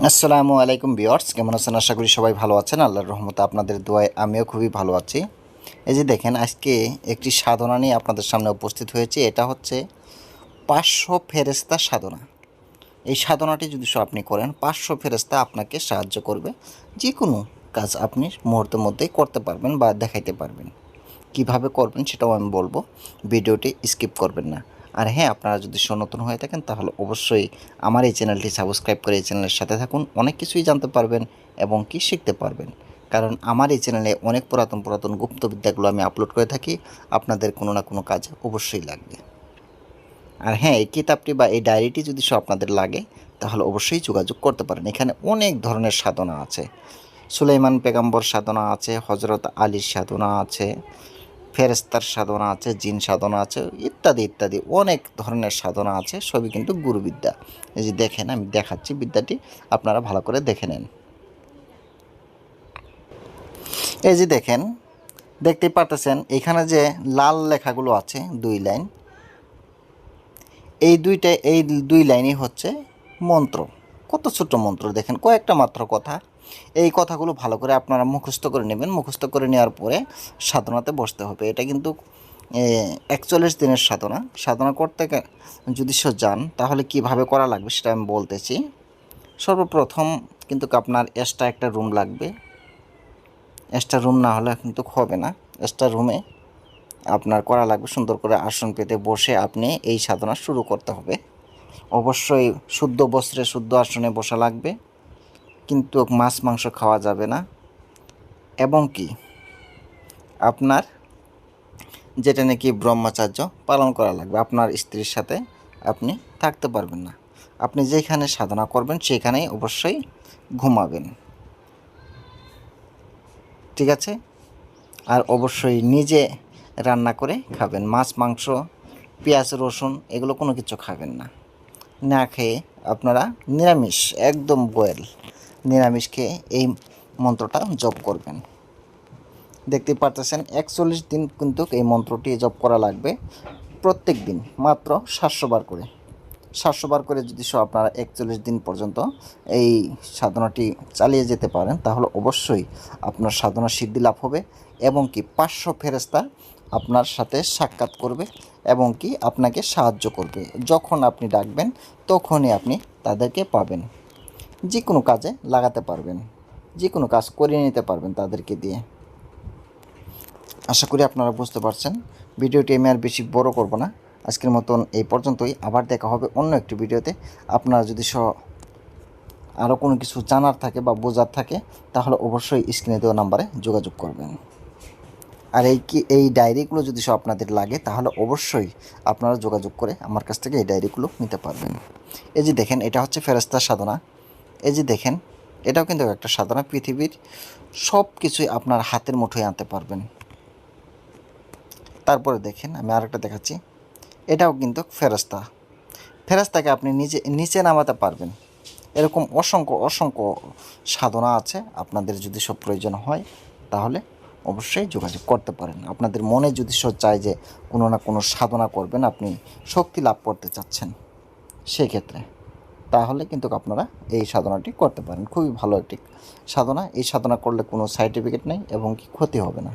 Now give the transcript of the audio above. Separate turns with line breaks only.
আসসালামু আলাইকুম ভিউয়ার্স, কেমন আছেন? আশা করি সবাই ভালো আছেন। আল্লাহর রহমতে আপনাদের দোয়ায় আমিও খুবই ভালো আছি। এই যে দেখেন, আজকে একটি সাধনা নিয়ে আপনাদের সামনে উপস্থিত হয়েছি। এটা হচ্ছে 500 ফেরেশতা সাধনা। এই সাধনাটি যদি আপনি করেন, 500 ফেরেশতা আপনাকে সাহায্য করবে। যে কোনো কাজ আপনি মুহূর্তের মধ্যেই করতে পারবেন বা দেখাইতে পারবেন। কিভাবে করবেন সেটাও আমি বলবো, ভিডিওটি স্কিপ করবেন না। আর হ্যাঁ, আপনারা যদি নতুন হয়ে থাকেন তাহলে অবশ্যই আমার এই চ্যানেলটি সাবস্ক্রাইব করে এই চ্যানেলের সাথে থাকুন। অনেক কিছুই জানতে পারবেন এবং কি শিখতে পারবেন। কারণ আমার এই চ্যানেলে অনেক পুরাতন গুপ্তবিদ্যাগুলো আমি আপলোড করে থাকি। আপনাদের কোনো না কোনো কাজ অবশ্যই লাগবে। আর হ্যাঁ, এই কিতাবটি বা এই ডায়েরিটি যদি আপনাদের লাগে তাহলে অবশ্যই যোগাযোগ করতে পারেন। এখানে অনেক ধরনের সাধনা আছে। সুলাইমান পেগাম্বর সাধনা আছে, হজরত আলীর সাধনা আছে, ফেরেশতার সাধনা আছে, জিন সাধনা আছে, ইত্যাদি ইত্যাদি অনেক ধরনের সাধনা আছে। সবই কিন্তু গুরুবিদ্যা। এই যে দেখেন, আমি দেখাচ্ছি বিদ্যাটি, আপনারা ভালো করে দেখে নেন। এই যে দেখেন, দেখতেই পারতেছেন এখানে যে লাল লেখাগুলো আছে 2 লাইন, এই দুই লাইনই হচ্ছে মন্ত্র। কত ছোট্ট মন্ত্র দেখেন, কয়েকটা মাত্র কথা। এই কথাগুলো ভালো করে আপনারা মুখস্থ করে নেবেন। মুখস্থ করে নেওয়ার পরে সাধনাতে বসতে হবে। এটা কিন্তু 41 দিনের সাধনা। সাধনা করতে যদি যান তাহলে কিভাবে করা লাগবে সেটা আমি বলতেছি। সর্বপ্রথম কিন্তু আপনার এক্সট্রা একটা রুম লাগবে। এক্সট্রা রুম না হলে কিন্তু হবে না। এক্সট্রা রুমে আপনার করা লাগবে, সুন্দর করে আসন পেতে বসে আপনি এই সাধনা শুরু করতে হবে। অবশ্যই শুদ্ধ বস্ত্রে শুদ্ধ আসনে বসা লাগবে, কিন্তু মাছ মাংস খাওয়া যাবে না। এবং কি আপনার যেটা নাকি ব্রহ্মচার্য পালন করা লাগবে। আপনার স্ত্রীর সাথে আপনি থাকতে পারবেন না। আপনি যেখানে সাধনা করবেন সেখানেই অবশ্যই ঘুমাবেন, ঠিক আছে? আর অবশ্যই নিজে রান্না করে খাবেন। মাছ মাংস, পেঁয়াজ রসুন এগুলো কোনো কিছু খাবেন না। না খেয়ে আপনারা নিরামিষ, একদম বয়েল নিরামিষ খেয়ে এই মন্ত্রটা জপ করবেন। দেখতেই পারতেছেন 41 দিন কিন্তু এই মন্ত্রটি জপ করা লাগবে। প্রত্যেক দিন মাত্র 700 বার করে, 700 বার করে যদি আপনারা 41 দিন পর্যন্ত এই সাধনাটি চালিয়ে যেতে পারেন তাহলে অবশ্যই আপনার সাধনা সিদ্ধি লাভ হবে। এবং কি 500 ফেরেশতা আপনার সাথে সাক্ষাৎ করবে এবং কি আপনাকে সাহায্য করবে। যখন আপনি ডাকবেন তখনই আপনি তাদেরকে পাবেন। যে কোনো কাজে লাগাতে পারবেন, যে কোনো কাজ করিয়ে নিতে পারবেন তাদেরকে দিয়ে। আশা করি আপনারা বুঝতে পারছেন। ভিডিওটি আমি আর বেশি বড় করব না, আজকের মতন এই পর্যন্তই। আবার দেখা হবে অন্য একটি ভিডিওতে। আপনারা যদি আরও কোনো কিছু জানার থাকে বা বোঝার থাকে তাহলে অবশ্যই স্ক্রিনে দেওয়া নাম্বারে যোগাযোগ করবেন। আর এই ডায়েরিগুলো যদি আপনাদের লাগে তাহলে অবশ্যই আপনারা যোগাযোগ করে আমার কাছ থেকে এই ডায়েরিগুলো নিতে পারবেন। এই যে দেখেন, এটা হচ্ছে ফেরেশতার সাধনা। এই যে দেখেন, এটাও কিন্তু একটা সাধনা। পৃথিবীর সব কিছুই আপনার হাতের মুঠোয় আনতে পারবেন। তারপরে দেখেন, আমি আরেকটা দেখাচ্ছি। এটাও কিন্তু ফেরেশতা। ফেরেশতাকে আপনি নিচে নামাতে পারবেন। এরকম অসংখ্য সাধনা আছে। আপনাদের যদি প্রয়োজন হয় তাহলে অবশ্যই যোগাযোগ করতে পারেন। আপনাদের মনে যদি চায় যে কোনো না কোনো সাধনা করবেন, আপনি শক্তি লাভ করতে চাচ্ছেন সেই ক্ষেত্রে, তাহলে কিন্তু আপনারা এই সাধনাটি করতে পারেন। খুবই ভালো একটি সাধনা। এই সাধনা করলে কোনো সাইড এফেক্ট নেই এবং কি ক্ষতি হবে না।